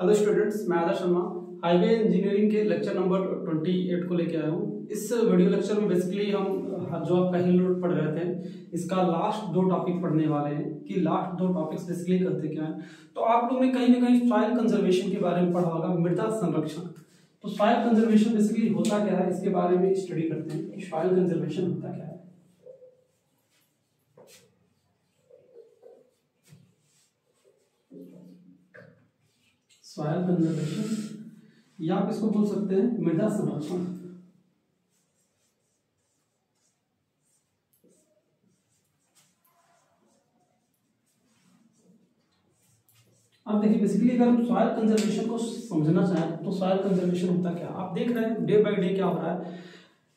Hello students, मैं आदर्श Sharma highway engineering के lecture number 28 को लेके आया हूँ। इस वीडियो लेक्चर में बेसिकली हम जो आपका हिल रोड पढ़ रहे थे, इसका लास्ट दो टॉपिक पढ़ने वाले हैं कि लास्ट दो टॉपिक्स बेसिकली करते क्या है। तो आप लोगों ने कहीं ना कहीं सॉइल कंजर्वेशन के बारे में पढ़ा होगा, मृदा संरक्षण। तो सॉइल कंजर्वेशन बेसिकली होता क्या है, इसके बारे में स्टडी करते हैं कि सॉइल कंजर्वेशन होता क्या है। सॉइल कंजर्वेशन या आप इसको बोल सकते हैं मृदा संरक्षण। अब देखिए बेसिकली अगर हम सॉइल कंजर्वेशन को समझना चाहें तो सॉइल कंजर्वेशन होता क्या। आप देख रहे हैं डे बाय डे क्या हो रहा है,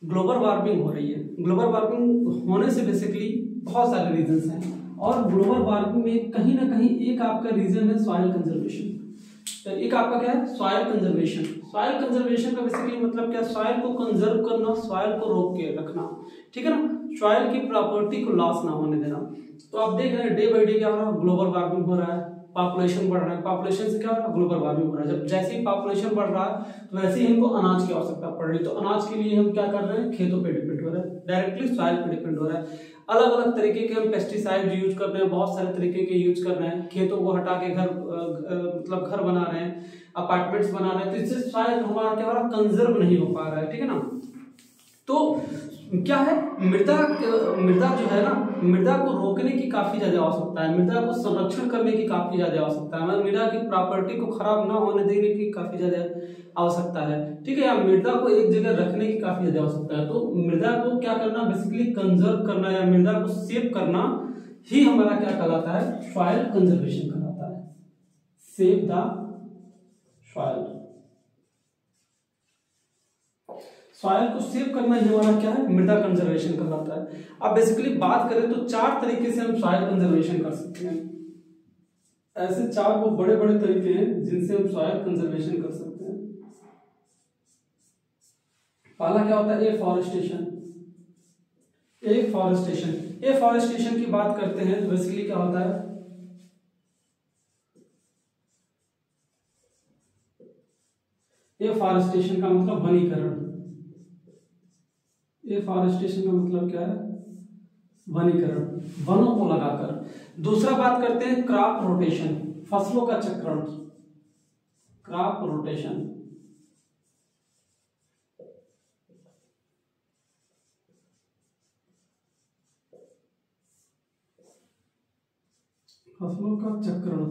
ग्लोबल वार्मिंग हो रही है। ग्लोबल वार्मिंग होने से बेसिकली बहुत सारे रीजंस हैं और ग्लोबल वार्मिंग में कहीं ना कहीं एक आपका रीजन है सॉइल कंजर्वेशन। एक आपका क्या है, सॉइल कंजर्वेशन। सॉइल कंजर्वेशन का बेसिकली मतलब क्या, सॉइल को कंजर्व करना, सॉइल को रोक के रखना, ठीक है ना, सॉइल की प्रॉपर्टी को लॉस ना होने देना। तो आप देख रहे हैं डे बाय डे क्या हो रहा है, ग्लोबल वार्मिंग हो रहा है, पॉपुलेशन बढ़ रहा है। पॉपुलेशन से क्या हो रहा है, ग्लोबल वार्मिंग हो रहा है। जब जैसे ही पॉपुलेशन बढ़ रहा है तो वैसे ही हमको अनाज की आवश्यकता पड़ रही है। तो अनाज के लिए हम क्या कर रहे हैं, खेतों पे डिपेंड हो रहा है, डायरेक्टली सॉइल पे डिपेंड हो रहा है। अलग अलग तरीके के हम पेस्टिसाइड यूज कर रहे हैं, बहुत सारे तरीके के यूज कर रहे हैं। खेतों को हटा के घर मतलब घर बना रहे हैं, अपार्टमेंट्स बना रहे हैं। तो इससे सॉइल हमारा क्या हो रहा है, कंजर्व नहीं हो पा रहा है, ठीक है ना। तो क्या है, मृदा जो है ना, मृदा को रोकने की काफी ज्यादा आवश्यकता है, मृदा को संरक्षण करने की काफी ज्यादा आवश्यकता है, मृदा की प्रॉपर्टी को खराब ना होने देने की काफी ज्यादा आवश्यकता है, ठीक है। या मृदा को एक जगह रखने की काफी ज्यादा आवश्यकता है। तो मृदा को क्या करना, बेसिकली कंजर्व करना या मृदा को सेव करना ही हमारा क्या कहलाता है, सॉइल कंजर्वेशन कहलाता है। सेव द सॉइल, सॉइल को सेव करना ही हमारा क्या है, मृदा कंजर्वेशन कहलाता है। अब बेसिकली बात करें तो चार तरीके से हम सॉइल कंजर्वेशन कर सकते हैं। ऐसे चार वो बड़े बड़े तरीके हैं जिनसे हम सॉइल कंजर्वेशन कर सकते हैं। पहला क्या होता है, एफॉरेस्टेशन। एफॉरेस्टेशन की बात करते हैं तो बेसिकली क्या होता है, एफॉरेस्टेशन का मतलब वनीकरण। एफॉरेस्टेशन का मतलब क्या है, वनीकरण, वनों को लगाकर। दूसरा बात करते हैं क्रॉप रोटेशन, फसलों का चक्रण, क्रॉप रोटेशन। फसलों का चक्रण,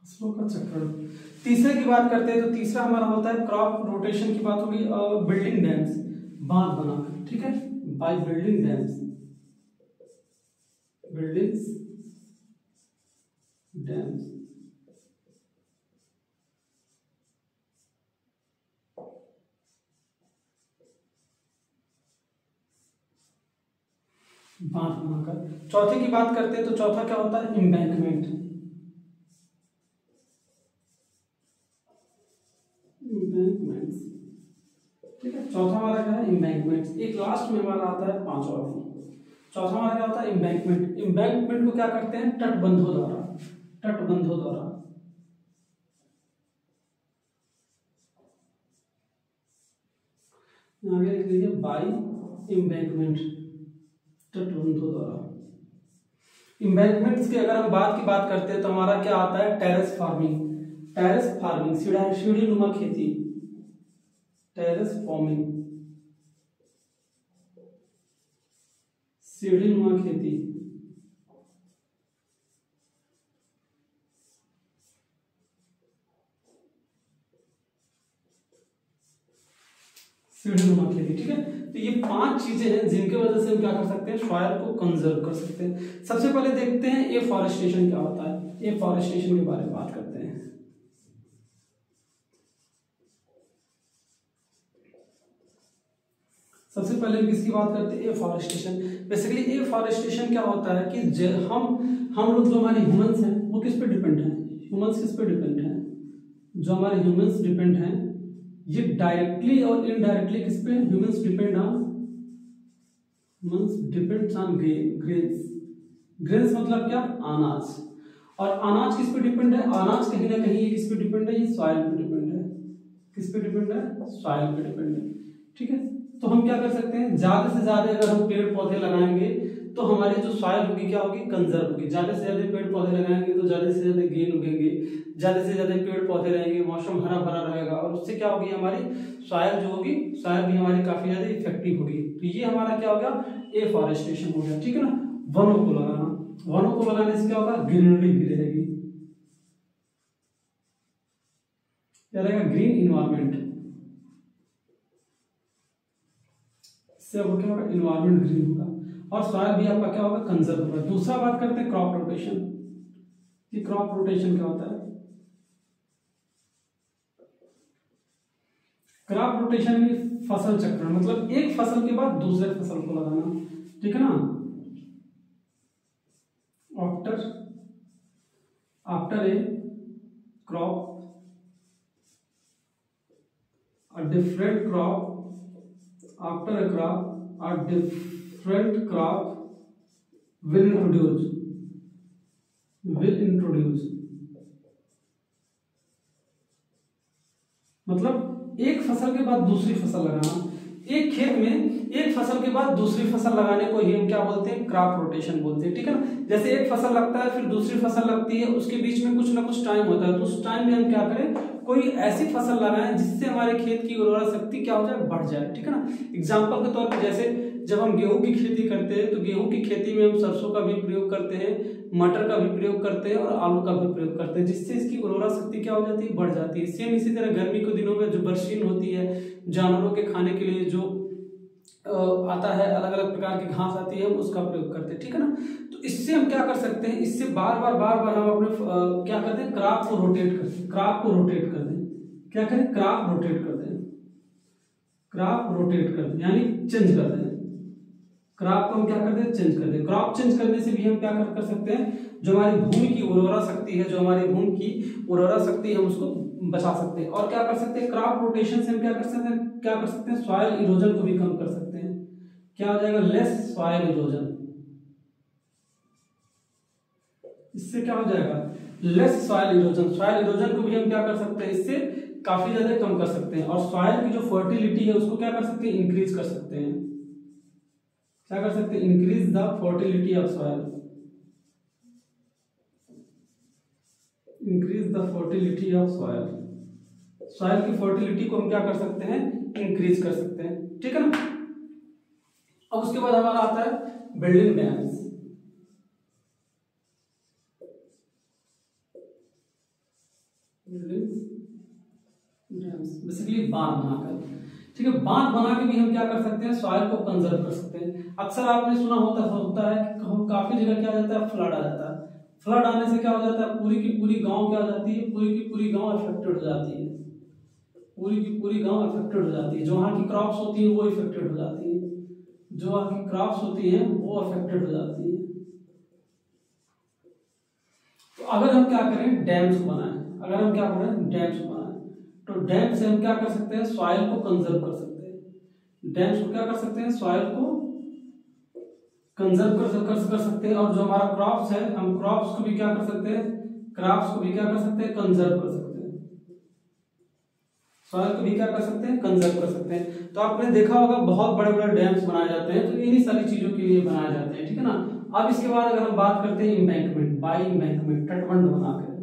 फसलों का चक्रण। तीसरे की बात करते हैं तो तीसरा हमारा होता है क्रॉप रोटेशन की बात होगी, बिल्डिंग डैम्स, बांध बनाकर, ठीक है, by building dams, buildings dams. बांध बनाकर। चौथे की बात करते हैं तो चौथा क्या होता है, एम्बैंकमेंट, एम्बैंकमेंट्स, ठीक है। चौथा हमारा क्या है, एम्बैंकमेंट्स। एक लास्ट में हमारा आता है पांचवा भी। चौथा हमारा क्या होता है, एम्बैंकमेंट। एम्बैंकमेंट को क्या करते हैं, तटबंधों द्वारा, तटबंधों द्वारा। आगे लिख लीजिए, बाय एम्बैंकमेंट, तटबंधों द्वारा। एम्बैंकमेंट्स की अगर हम बात करते हैं तो हमारा क्या आता है, टेरेस फार्मिंग। टेरेस फार्मिंग, सीढ़ी नुमा खेती, टेरेस फार्मिंग, सीढ़ी नुमा खेती। सीढ़ी नुमा खेती, ठीक है। तो ये पांच चीजें हैं जिनके वजह से हम क्या कर सकते हैं, सॉइल को कंजर्व कर सकते हैं। सबसे पहले देखते हैं एफॉरेस्टेशन क्या होता है। एफॉरेस्टेशन के बारे में बात करते हैं। सबसे पहले हम किसकी बात करते हैं, एफॉरेस्टेशन। बेसिकली एफॉरेस्टेशन क्या होता है कि हम लोग जो हमारे ह्यूमंस हैं वो किस पे डिपेंड हैं, ह्यूमंस किस पे डिपेंड हैं, जो हमारे ह्यूमंस डिपेंड हैं ये डायरेक्टली और इनडायरेक्टली किस पे, humans depend on, humans depends on grains. Grains मतलब क्या, अनाज। और अनाज किस पे डिपेंड है, अनाज कहीं ना कहीं ये किस पे डिपेंड है, ये सॉइल पे डिपेंड है। किस पे डिपेंड है, सॉइल पे डिपेंड है। ठीक है, तो हम क्या कर सकते हैं, ज्यादा से ज्यादा अगर हम पेड़ पौधे लगाएंगे तो हमारी जो सॉइल होगी क्या होगी, कंजर्व होगी। ज्यादा से ज्यादा पेड़ पौधे लगाएंगे तो ज्यादा से ज्यादा गेन उगेंगे, ज्यादा से ज्यादा पेड़ पौधे रहेंगे, मौसम हरा भरा रहेगा और उससे क्या होगी, हमारी सॉइल जो होगी, सॉइल भी हमारी काफी ज्यादा इफेक्टिव होगी। तो ये हमारा क्या हो गया, एफॉरेस्टेशन हो गया। ठीक है ना, वनों को लगाना, वनों को लगाने से क्या होगा, ग्रीनरी भी रहेगी, क्या रहेगा, ग्रीन इन्वायरमेंट। इससे अब क्या होगा, इन्वायरमेंट ग्रीन होगा और सॉइल भी आपका क्या होगा, कंजर्व होगा। दूसरा बात करते हैं क्रॉप रोटेशन, कि क्रॉप रोटेशन क्या होता है। क्रॉप रोटेशन में फसल चक्रण, मतलब एक फसल के बाद दूसरे फसल को लगाना। ठीक है ना, after a crop a different crop after a crop a different crop will introduce मतलब एक फसल के बाद दूसरी फसल लगाना। एक खेत में एक फसल के बाद दूसरी फसल लगाने को ही हम क्या बोलते हैं, क्रॉप रोटेशन बोलते हैं। ठीक है ना, जैसे एक फसल लगता है फिर दूसरी फसल लगती है, उसके बीच में कुछ ना कुछ टाइम होता है, तो उस टाइम में हम क्या करें, कोई ऐसी फसल लगाएं जिससे हमारे खेत की उर्वरा शक्ति क्या हो जाए, बढ़ जाए। ठीक है ना, एग्जाम्पल के तौर पर जैसे जब हम गेहूं की खेती करते हैं तो गेहूं की खेती में हम सरसों का भी प्रयोग करते हैं, मटर का भी प्रयोग करते हैं और आलू का भी प्रयोग करते हैं, जिससे इसकी उर्वरा शक्ति क्या हो जाती है, बढ़ जाती है। सेम इसी तरह गर्मी के दिनों में जो बरसीन होती है, जानवरों के खाने के लिए जो आता है, अलग अलग प्रकार की घास आती है, हम उसका प्रयोग करते हैं। ठीक है ना, तो इससे हम क्या कर सकते हैं, इससे बार बार हम अपने क्या करते हैं, क्रॉप को रोटेट करते हैं, क्रॉप को रोटेट कर दें, क्या करें, क्रॉप रोटेट कर दें, क्रॉप रोटेट कर दें यानी चेंज कर दें, क्रॉप को हम क्या करते हैं, चेंज कर दें। क्रॉप चेंज करने से भी हम क्या कर सकते हैं, जो हमारी भूमि की उर्वरा शक्ति है, जो हमारी भूमि की उर्वरा शक्ति है, हम उसको बचा सकते हैं। और क्या कर सकते हैं, क्रॉप रोटेशन से हम क्या कर सकते हैं, सॉइल इरोजन को भी कम कर सकते हैं। क्या हो जाएगा, लेस सॉइल इरोजन। इससे क्या हो जाएगा, less soil erosion. Soil erosion को भी हम क्या कर सकते हैं, इससे काफी ज्यादा कम कर सकते हैं। और सॉइल की जो फर्टिलिटी है उसको क्या कर सकते हैं, इंक्रीज कर सकते हैं। क्या कर सकते हैं, increase the fertility of soil, increase the fertility of soil. Soil की फर्टिलिटी को हम क्या कर सकते हैं, इंक्रीज कर सकते हैं। ठीक है ना, अब उसके बाद हमारा आता है बिल्डिंग डैम्स। बेसिकली बांध बनाकर। ठीक है, बांध बना के भी हम क्या कर सकते हैं, सॉइल को कंजर्व कर सकते हैं। अक्सर आपने सुना होता है कि काफी जगह क्या हो जाता है, फ्लड आ जाता है। फ्लड आने से क्या हो जाता है, पूरी की पूरी गांव क्या हो जाती है, पूरी की पूरी गांव अफेक्टेड हो जाती है, पूरी की पूरी गांव अफेक्टेड हो जाती है। जो वहां की क्रॉप्स होती है वो इफेक्टेड हो जाती है, जो वहां की क्रॉप्स होती है वो अफेक्टेड हो जाती है। तो अगर हम क्या करें, डैम्स को बनाएं, अगर हम क्या करें, डैम्स को बनाएं, तो डैम से हम क्या कर सकते हैं, सॉइल को कंजर्व कर सकते हैं। डैम्स को क्या कर सकते हैं, सॉइल को कंजर्व कर सकते हैं। और जो हमारा क्रॉप्स है, हम क्रॉप्स को भी क्या कर सकते हैं, क्रॉप्स को भी क्या कर सकते हैं, कंजर्व कर सकते हैं। सॉइल को भी क्या कर सकते हैं, कंजर्व कर सकते हैं। तो आपने देखा होगा बहुत बड़े बड़े डैम्स बनाए जाते हैं, तो इन्हीं सारी चीजों के लिए बनाए जाते हैं। ठीक है ना, अब इसके बाद अगर हम बात करते हैं इम्बैंकमेंट, बाई इम्बैंकमेंट, तटबंध बनाकर।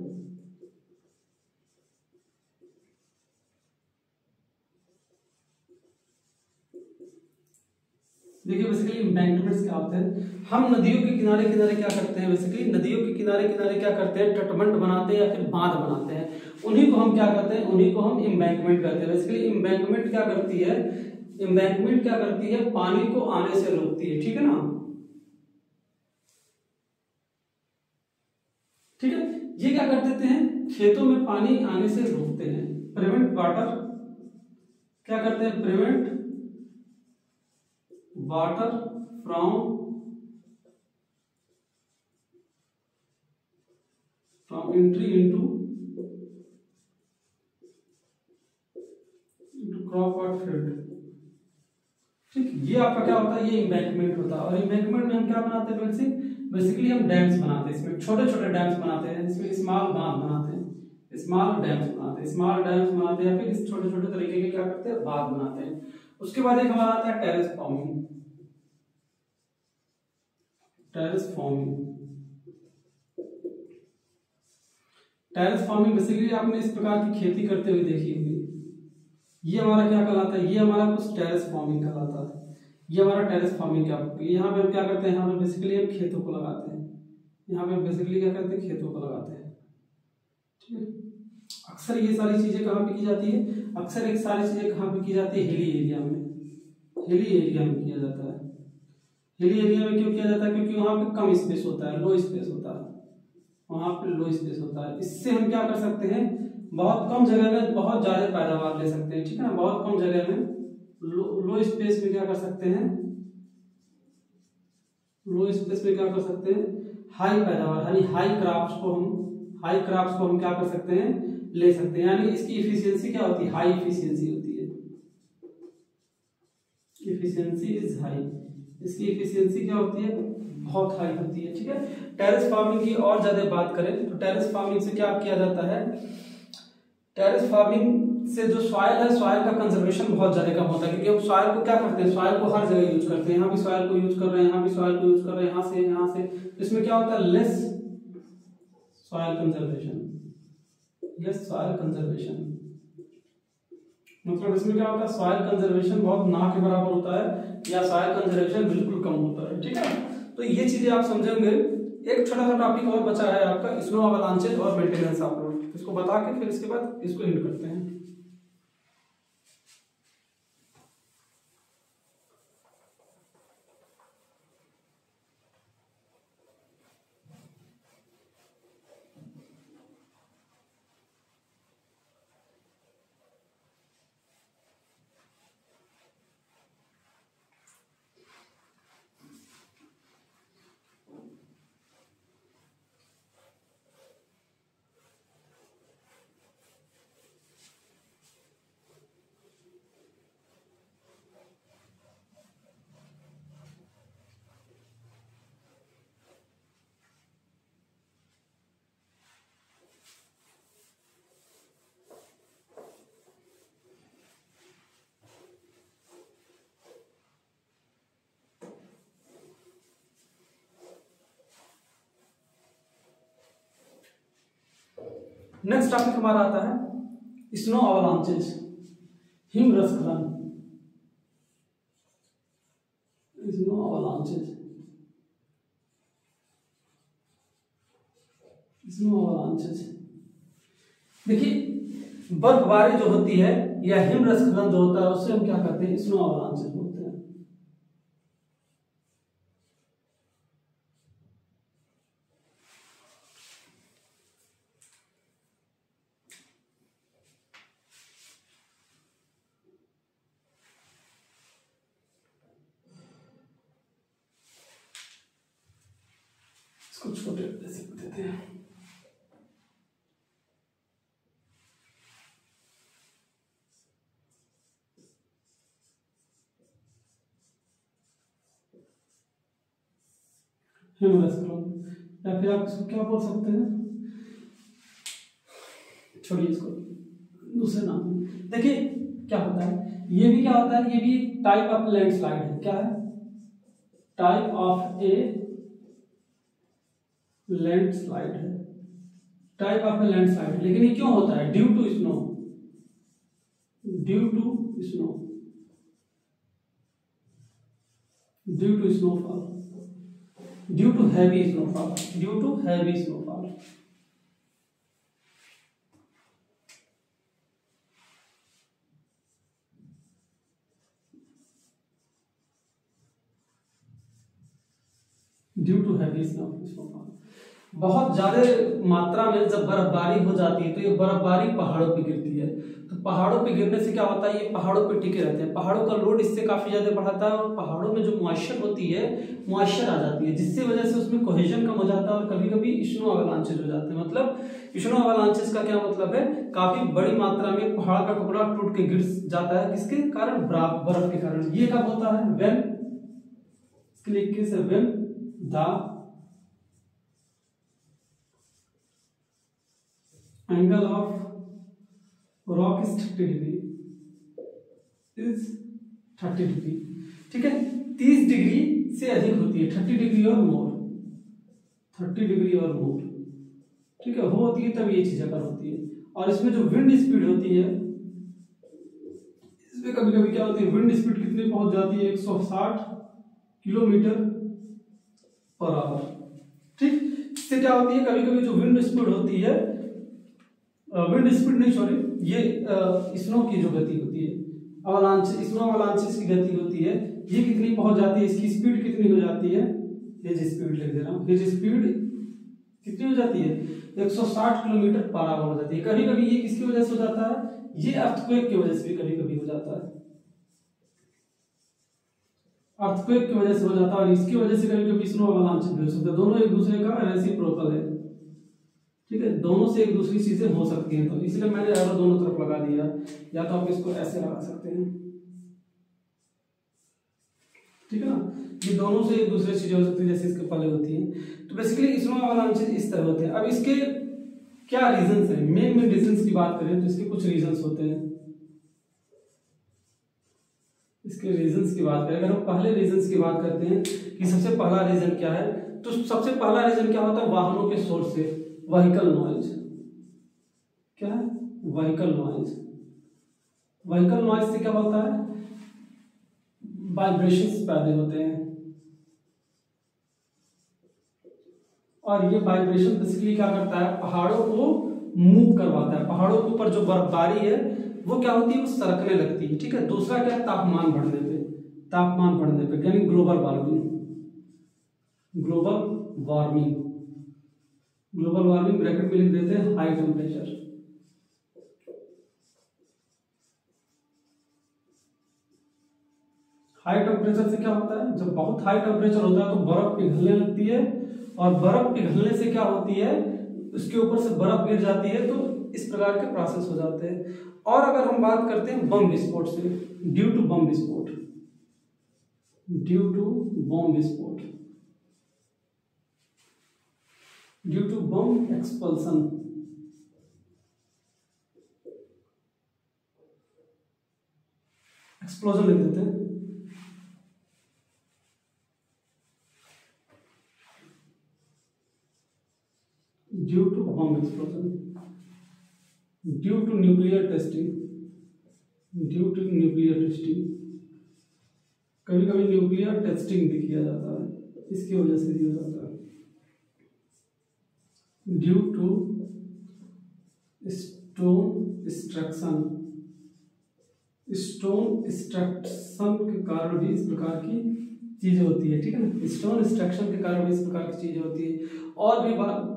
देखिए बेसिकली इम्बैंकमेंट्स क्या होते हैं, हम नदियों के किनारे किनारे क्या करते हैं, बेसिकली नदियों के किनारे किनारे क्या करते हैं, तटबंध बनाते हैं या फिर बांध बनाते हैं। उन्हीं को हम क्या करते हैं, उन्हीं को हम इम्बैंकमेंट करते हैं। बेसिकली इम्बैंकमेंट क्या करती है, इम्बैंकमेंट क्या करती है, पानी को आने से रोकती है। ठीक है ना, ठीक है, ये क्या कर देते हैं, खेतों में पानी आने से रोकते हैं, प्रिवेंट वाटर, क्या करते हैं, prevent water from entry into crop और फील्ड। ठीक, ये आपका क्या होता है, ये इम्बैंकमेंट होता है। और इम्बैंकमेंट में हम क्या बनाते हैं, बेसिकली हम डैम्स बनाते हैं, इसमें छोटे छोटे डैम्स बनाते हैं, इसमें स्मॉल बांध बनाते हैं, स्मॉल डैम्स बनाते हैं, स्मॉल डैम्स बनाते हैं, या फिर इस छोटे छोटे तरीके के क्या करते हैं, बांध बनाते हैं। उसके बाद एक हमारा आता है terrace farming. Terrace farming, terrace farming basically आपने इस प्रकार की खेती करते हुए देखी होगी। ये हमारा क्या कहलाता है, ये हमारा कुछ टेरेस फार्मिंग कहलाता है। ये हमारा टेरेस फार्मिंग क्या, यहाँ पे हम क्या करते हैं, यहाँ पे बेसिकली हम खेतों को लगाते हैं, यहाँ पे बेसिकली क्या करते हैं, खेतों को लगाते हैं, ठीक है। अक्सर ये सारी चीजें कहाँ पे की जाती है, अक्सर एक सारी चीजें कहाँ पे की जाती है, हिली एरिया में, हिली एरिया में किया जाता है। हिली एरिया में क्यों किया जाता है, क्योंकि वहाँ पे कम स्पेस होता है, लो स्पेस होता है, वहाँ पे लो स्पेस होता है। इससे हम क्या कर सकते हैं, बहुत कम जगह में बहुत ज्यादा पैदावार ले सकते हैं, ठीक है ना। बहुत कम जगह में लो स्पेस में क्या कर सकते हैं, लो स्पेस में क्या कर सकते हैं, हाई पैदावार, यानी हाई क्रॉप्स को हम क्या कर सकते हैं, ले सकते हैं। यानी इसकी इफिशियंसी क्या होती है, हाई इफिशियंसी होती है, इफिशियंसी इज हाई, इसकी इफिशियंसी क्या होती है, बहुत हाई होती है, ठीक है। टेरेस फार्मिंग की और ज्यादा बात करें तो टेरेस फार्मिंग से क्या किया जाता है, टेरेस फार्मिंग से जो सॉइल है, सॉइल का कंजर्वेशन बहुत ज्यादा कम होता है, क्योंकि हम सॉइल को क्या करते हैं, सॉइल को हर जगह यूज करते हैं, यहाँ भी सॉइल को यूज कर रहे हैं, यहाँ भी सॉइल को यूज कर रहे हैं, यहाँ से इसमें क्या होता है, less soil conservation, less soil conservation, मतलब इसमें क्या होता है, सॉइल कंजर्वेशन बहुत ना के बराबर होता है, या सॉइल कंजर्वेशन बिल्कुल कम होता है, ठीक है। तो ये चीजें आप समझेंगे। एक छोटा सा टॉपिक और बचा है आपका, स्नो अवलांचेज और मेंटेनेंस ऑफ रोड, इसको बता के फिर इसके बाद इसको एंड करते हैं। नेक्स्ट टॉपिक हमारा आता है स्नो अवलांचेज, हिमस्खलन, स्नो अवलांचेज, स्नो अवलांचेज। देखिए बर्फबारी जो होती है या हिमस्खलन जो होता है उससे हम क्या करते हैं, स्नो अवलांचेज बोलते हैं। इसको छोटे देते हैं। हिमस्खलन या फिर आप इसको क्या बोल सकते हैं, छोड़िए इसको, दूसरे नाम। देखिए क्या होता है, ये भी क्या होता है, ये भी टाइप ऑफ लैंडस्लाइड है। क्या है, टाइप ऑफ ए लैंडस्लाइड है, टाइप ऑफ ए लैंडस्लाइड। लेकिन ये क्यों होता है, due to snow, due to snow, due to snowfall, due to heavy snowfall, due to heavy snowfall. Due to heavy snowfall, बहुत ज्यादा मात्रा में जब बर्फबारी हो जाती है तो ये बर्फबारी पहाड़ों पे गिरती है। तो पहाड़ों पे गिरने से क्या होता है, ये पहाड़ों पे टिके रहते हैं, पहाड़ों का लोड इससे काफी ज्यादा बढ़ाता है और पहाड़ों में जो मॉइस्चर होती है, मॉइस्चर आ जाती है, जिससे वजह से उसमें कोहेजन कम हो जाता है और कभी कभी स्नो अवलांचेज हो जाते हैं। मतलब स्नो अवलांचेज का क्या मतलब है, काफी बड़ी मात्रा में पहाड़ का टुकड़ा टूट के गिर जाता है, किसके कारण, बर्फ के कारण। ये कब होता है, व्हेन, इसके लिए किस, when the angle of rock is 30 degree, is 30 degree. ठीक है, 30 डिग्री से अधिक होती है, 30 डिग्री और मोर, 30 डिग्री और मोर। ठीक है, वो होती है तब ये चीज अगर होती है। और इसमें जो विंड स्पीड होती है, इसमें कभी कभी क्या होती है, विंड स्पीड कितनी पहुंच जाती है, 160 किलोमीटर पर आवर। ठीक, इससे क्या होती है, कभी कभी जो विंड स्पीड होती है, विंड स्पीड नहीं सॉरी, ये स्नो की जो गति होती है, अवलांच, स्नो अवलांचेस की गति होती है, ये कितनी पहुंच जाती है, इसकी स्पीड कितनी हो जाती है, ये जी स्पीड लिख दे रहा हूं, ये जी स्पीड कितनी हो जाती है, 160 किलोमीटर पर आवर हो जाती है। कभी कभी ये किसकी वजह से हो जाता है, ये अर्थक्वेक की वजह से भी कभी कभी हो जाता है, अर्थक्वेक की वजह से हो जाता है, और इसकी वजह से कभी कभी स्नो अवलांच भी हो सकता है। दोनों एक दूसरे का रेसिप्रोकल है। ठीक है, दोनों से एक दूसरी चीजें हो सकती हैं, तो इसलिए मैंने एरो दोनों तरफ लगा दिया, या तो आप इसको ऐसे लगा सकते हैं। ठीक है ना, ये दोनों से एक दूसरे चीजें हो सकती है, जैसे इसके पहले होती है। तो बेसिकली स्नो अवलांचेस इस तरह होते हैं। अब इसके क्या रीजंस हैं, मेन रीजंस की बात करें तो इसके कुछ रीजंस होते हैं। इसके रीजंस की बात करें, अगर हम पहले रीजंस की बात करते हैं कि सबसे पहला रीजन क्या है, तो सबसे पहला रीजन क्या होता है, वाहनों के शोर से, व्हीकल नॉइज। क्या है, व्हीकल नॉइज। व्हीकल नॉइज से क्या होता है, वाइब्रेशंस पैदा होते हैं, और ये वाइब्रेशन बेसिकली क्या करता है, पहाड़ों को मूव करवाता है। पहाड़ों के ऊपर जो बर्फबारी है वो क्या होती है, वो सरकने लगती है। ठीक है, दूसरा क्या है, तापमान बढ़ने पे, तापमान बढ़ने पे यानी global warming, global warming, global warming bracket में लिख देते हैं हाई टेम्परेचर। हाई टेम्परेचर से क्या होता है, जब बहुत हाई टेम्परेचर होता है तो बर्फ पिघलने लगती है, और बर्फ पिघलने से क्या होती है, उसके ऊपर से बर्फ गिर जाती है, तो इस प्रकार के प्रोसेस हो जाते हैं। और अगर हम बात करते हैं बम विस्फोट से, ड्यू टू बम विस्फोट, ड्यू टू बम विस्फोट, due to bomb expulsion, explosion लिख देते हैं। Due to bomb explosion, due to nuclear testing, due to nuclear testing, कभी कभी न्यूक्लियर टेस्टिंग भी किया जाता है, इसकी वजह से भी हो जाता है। Due to stone extraction, stone extraction के कारण भी इस प्रकार की चीजें होती है। ठीक है ना, स्टोन एक्सट्रैक्शन के कारण भी इस प्रकार की चीजें होती है। और भी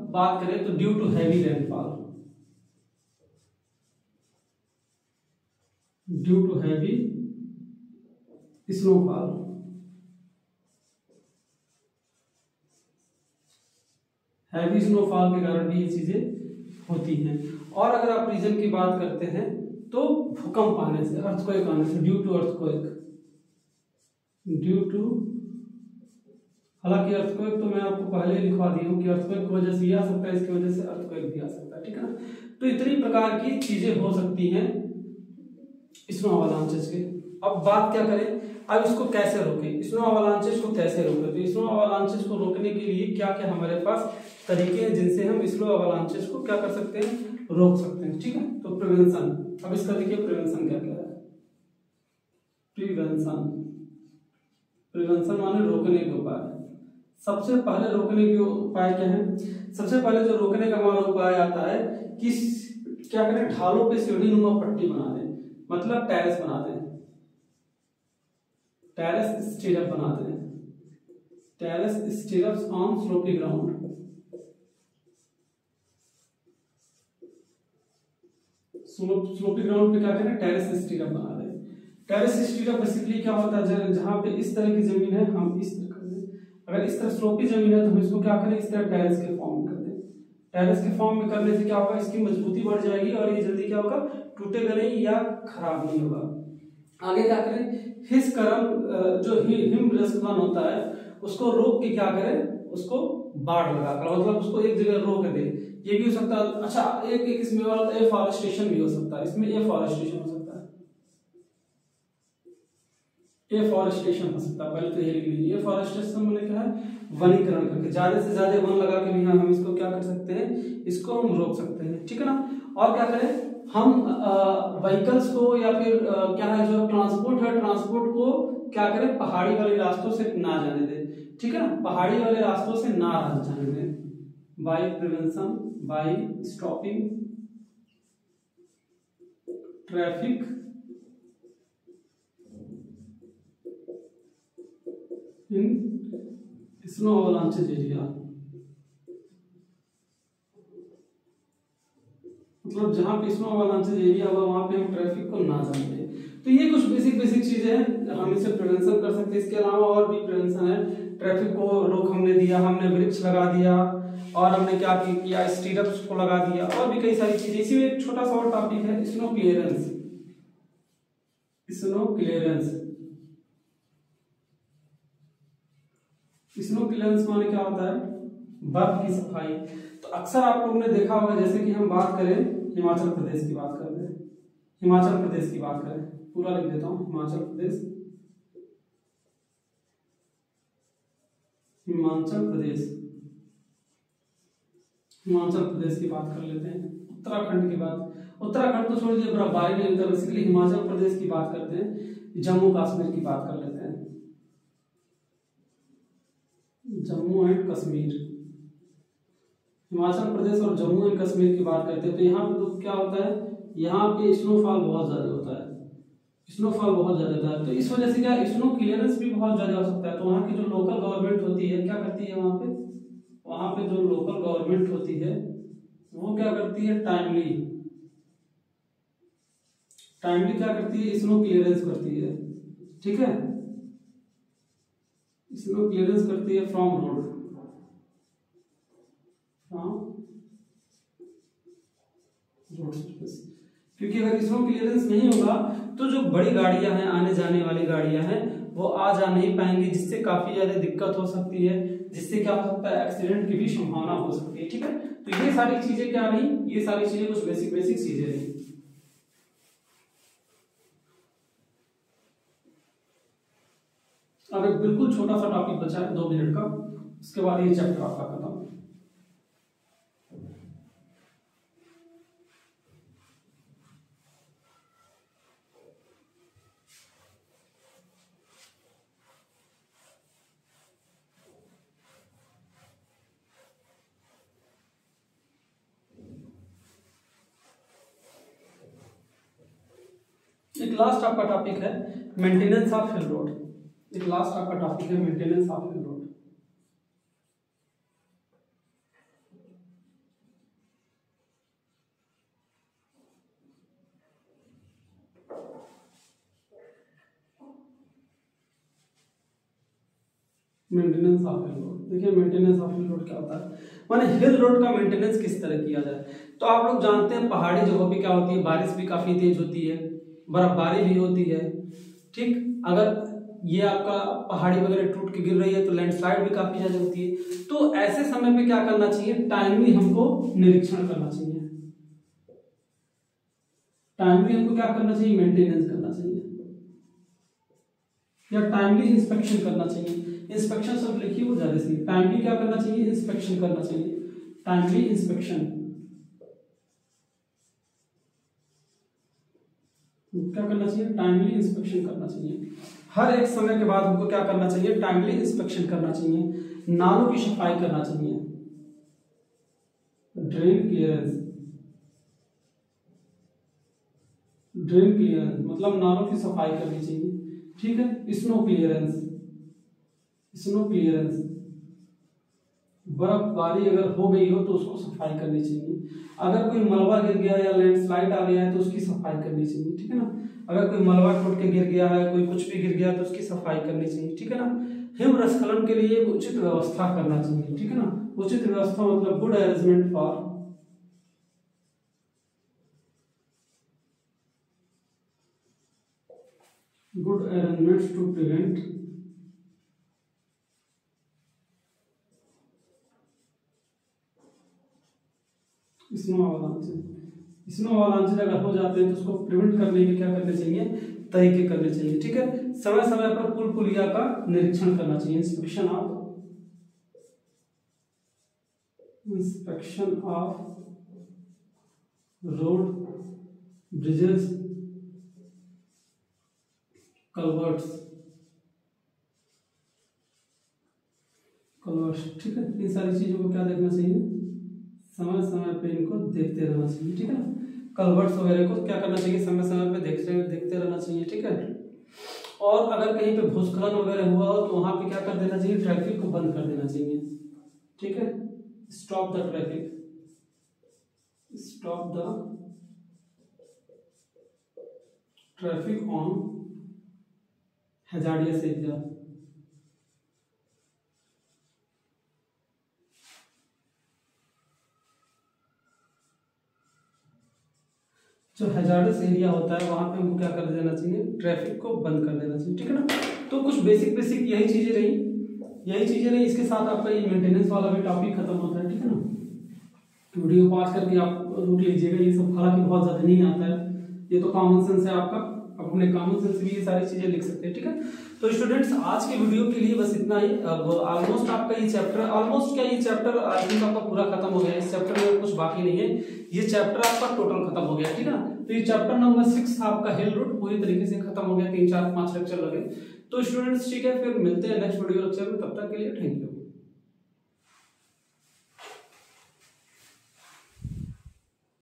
बात करें तो due to heavy rainfall, due to heavy snowfall, heavy snowfall के कारण भी ये चीजें होती हैं। और अगर आप रीजन की बात करते हैं तो भूकंप आने से, अर्थक्वेक आने से, due to earthquake, due to, हालांकि अर्थक्वेक तो मैं आपको पहले ही लिखवा दी हूँ कि अर्थक्वेक की वजह से ये आ सकता है, इसकी वजह से अर्थक्वेक भी आ सकता है। ठीक है ना, तो इतनी प्रकार की चीजें हो सकती हैं स्नो अवलांचेस के। अब बात क्या करें, अब इसको कैसे रोकें, स्नो अवलांचेस को कैसे रोकें। तो स्नो अवलांचेस को रोकने के लिए क्या क्या हमारे पास तरीके हैं जिनसे हम स्नो अवलांचेस को क्या कर सकते हैं, रोक सकते हैं। ठीक है, तो प्रिवेंशन, अब इसका देखिए प्रिवेंशन क्या क्या है। प्रिवेंशन, प्रिवेंशन माने रोकने के उपाय। सबसे पहले रोकने के उपाय क्या है, सबसे पहले जो रोकने का हमारा उपाय आता है कि क्या करें, ढालों पे सीढ़ी नुमा पट्टी बना दें, मतलब टेरेस बना दें, टेरेस स्टीरअप बना दें, terrace स्टीरअप्स on sloppy ground. Sloppy ground पे क्या करें, टेरेस स्टीरअप बना दें। टेरेस स्टीरअप बेसिकली क्या होता है, जहां पे इस तरह की जमीन है हम इस तरह कर दें, अगर इस तरह स्लोपी जमीन है तो हम इसको क्या करें, इस तरह टेरेस के फॉर्म में कर दें। टेरेस के फॉर्म में करने से क्या होगा, इसकी मजबूती बढ़ जाएगी और ये जल्दी क्या होगा, टूटेगा नहीं या खराब नहीं होगा। आगे क्या करें, हिमस्खलन जो हिमस्खलन होता है उसको रोक के क्या करें, उसको बाढ़ लगाकर, मतलब उसको एक जगह रोक दे, ये भी हो सकता है। अच्छा, एक इसमें और एफॉरेस्टेशन भी हो सकता है, इसमें एफॉरेस्टेशन हो सकता है, एफॉरेस्टेशन हो सकता है। पहले तो ये लिख लीजिए, एफॉरेस्टेशन मतलब क्या है, वनीकरण करके, ज्यादा से ज्यादा वन लगा के भी हम इसको क्या कर सकते हैं, इसको हम रोक सकते हैं, ठीक है ना। और क्या करें हम, व्हीकल्स को या फिर क्या है जो ट्रांसपोर्ट है, ट्रांसपोर्ट को क्या करें, पहाड़ी वाले रास्तों से ना जाने दें, ठीक है ना, पहाड़ी वाले रास्तों से ना जाने दें, by prevention, by stopping traffic in snow avalanches area, मतलब जहां पे स्नो अवलांचेज एरिया हुआ वहां पे हम ट्रैफिक को ना जाने दें। तो ये कुछ बेसिक चीजें हैं, हम इसे प्रिवेंशन कर सकते हैं। इसके अलावा और भी प्रिवेंशन है, ट्रैफिक को रोक हमने दिया, हमने वृक्ष लगा दिया, और हमने क्या किया, स्टीरअप्स को लगा दिया, और भी कई सारी चीजें। इसी में एक छोटा सा और टॉपिक है, snow clearance. Snow clearance, snow clearance माने क्या होता है, बर्फ की सफाई। तो अक्सर आप लोगों ने देखा होगा, जैसे कि हम बात करें हिमाचल प्रदेश की बात करते हैं, हिमाचल प्रदेश की बात करें, पूरा लिख देता हूं, हिमाचल प्रदेश, हिमाचल प्रदेश, हिमाचल प्रदेश की बात कर लेते हैं। उत्तराखंड की बात, उत्तराखंड तो छोड़ दीजिए, बर्फबारी नहीं होता, बेसिकली हिमाचल प्रदेश की बात करते हैं, जम्मू कश्मीर की बात कर लेते हैं, जम्मू एंड कश्मीर, हिमाचल प्रदेश और जम्मू एंड कश्मीर की बात करते हैं। तो यहाँ पे तो क्या होता है, यहाँ पे स्नोफॉल बहुत ज्यादा होता है, स्नोफॉल बहुत ज्यादा होता है। तो इस वजह से क्या, स्नो क्लियरेंस भी बहुत ज्यादा हो सकता है। तो वहाँ की जो लोकल गवर्नमेंट होती है क्या करती है, वहाँ पे जो लोकल गवर्नमेंट होती है वो क्या करती है, टाइमली क्या करती है, स्नो क्लियरेंस करती है, ठीक है, स्नो क्लियरेंस करती है फ्रॉम रोड, रोड सरफेस। क्योंकि अगर स्नो क्लियरेंस नहीं होगा तो जो बड़ी गाड़ियां हैं, आने जाने वाली गाड़ियां हैं, वो आ जा नहीं पाएंगी, जिससे काफी ज्यादा दिक्कत हो सकती है, जिससे क्या हो सकता है, एक्सीडेंट की भी संभावना हो सकती है, ठीक है। तो ये सारी चीजें क्या रही, ये सारी चीजें कुछ बेसिक चीजें रही। अब एक बिल्कुल छोटा सा टॉपिक बचा है 2 मिनट का, उसके बाद ये चैप्टर आपका खत्म। एक लास्ट आपका टॉपिक है मेंटेनेंस ऑफ हिल रोड, एक लास्ट आपका टॉपिक है maintenance of hill road. Maintenance of hill road, देखिए मेंटेनेंस ऑफ हिल रोड क्या होता है, माने हिल रोड का मेंटेनेंस किस तरह किया जाए। तो आप लोग जानते हैं पहाड़ी जगहों पे क्या होती है, बारिश भी काफी तेज होती है, बर्फबारी भी होती है, ठीक। अगर ये आपका पहाड़ी वगैरह टूट के गिर रही है तो लैंडस्लाइड भी काफी ज्यादा होती है। तो ऐसे समय पे क्या करना चाहिए, टाइमली हमको निरीक्षण करना चाहिए, टाइमली हमको क्या करना चाहिए, मेंटेनेंस करना चाहिए, या टाइमली इंस्पेक्शन करना चाहिए। इंस्पेक्शन शब्द लिखिए वो ज्यादा सही, टाइमली क्या करना चाहिए, इंस्पेक्शन करना चाहिए, टाइमली इंस्पेक्शन, क्या करना चाहिए, टाइमली इंस्पेक्शन करना चाहिए। हर एक समय के बाद हमको क्या करना चाहिए, टाइमली इंस्पेक्शन करना चाहिए। नालों की सफाई करना चाहिए, ड्रेन क्लियरेंस, ड्रेन क्लियरेंस मतलब नालों की सफाई करनी चाहिए, ठीक है। स्नो क्लियरेंस, स्नो क्लियरेंस बर्फबारी अगर हो गई हो तो उसको सफाई करनी चाहिए। अगर कोई मलबा गिर गया या लैंडस्लाइड आ गया है तो उसकी सफाई करनी चाहिए, ठीक है ना। अगर कोई मलबा टूट के गिर गया है, कोई कुछ भी गिर गया तो उसकी सफाई करनी चाहिए, ठीक है ना। हिमस्खलन के लिए एक उचित व्यवस्था करना चाहिए, ठीक है ना। उचित व्यवस्था मतलब good arrangement for, good arrangements to prevent snow avalanches अगर हो जाते हैं तो उसको प्रिवेंट करने के क्या करने चाहिए, तरीके करने चाहिए। ठीक है, समय समय पर पुल पुलिया का निरीक्षण करना चाहिए, इंस्पेक्शन ऑफ रोड, ब्रिजेस, कल्वर्ट्स। ठीक है, ये सारी चीजों को क्या देखना चाहिए, समय समय पे इनको देखते रहना चाहिए। ठीक है ना, कल्वर्ट्स वगैरह को क्या करना चाहिए, समय समय पे देखते रहना चाहिए। ठीक है, और अगर कहीं पे भूस्खलन वगैरह हुआ हो तो वहां पे क्या कर देना चाहिए, ट्रैफिक को बंद कर देना चाहिए। ठीक है, stop the traffic, stop the traffic on hazardous area. जो हैजार्डस एरिया होता है वहां पे हमको क्या कर देना चाहिए, ट्रैफिक को बंद कर देना चाहिए। ठीक है ना, तो कुछ बेसिक यही चीजें रही। इसके साथ आपका ये मेंटेनेंस वाला भी टॉपिक खत्म होता है। ठीक है ना, वीडियो पॉज करके आप रुक लीजिएगा, ये सब हालांकि बहुत ज्यादा नहीं आता है, ये तो कॉमन सेंस है आपका, आप अपने कॉमन सेंस भी ये सारी चीजें लिख सकते हैं। ठीक है, तो स्टूडेंट्स आज के वीडियो के लिए बस इतना ही। अब ऑलमोस्ट आपका ये चैप्टर आई थिंक आपका पूरा खत्म हो गया, इस चैप्टर में कुछ बाकी नहीं है, ये चैप्टर आपका टोटल खत्म हो गया। ठीक है ना, तो ये चैप्टर नंबर 6 आपका हिल रूट पूरी तरीके से खत्म हो गया, 3 4 5 लेक्चर लगे। तो स्टूडेंट्स ठीक है, फिर मिलते हैं नेक्स्ट वीडियो लेक्चर में, तब तक के लिए थैंक यू।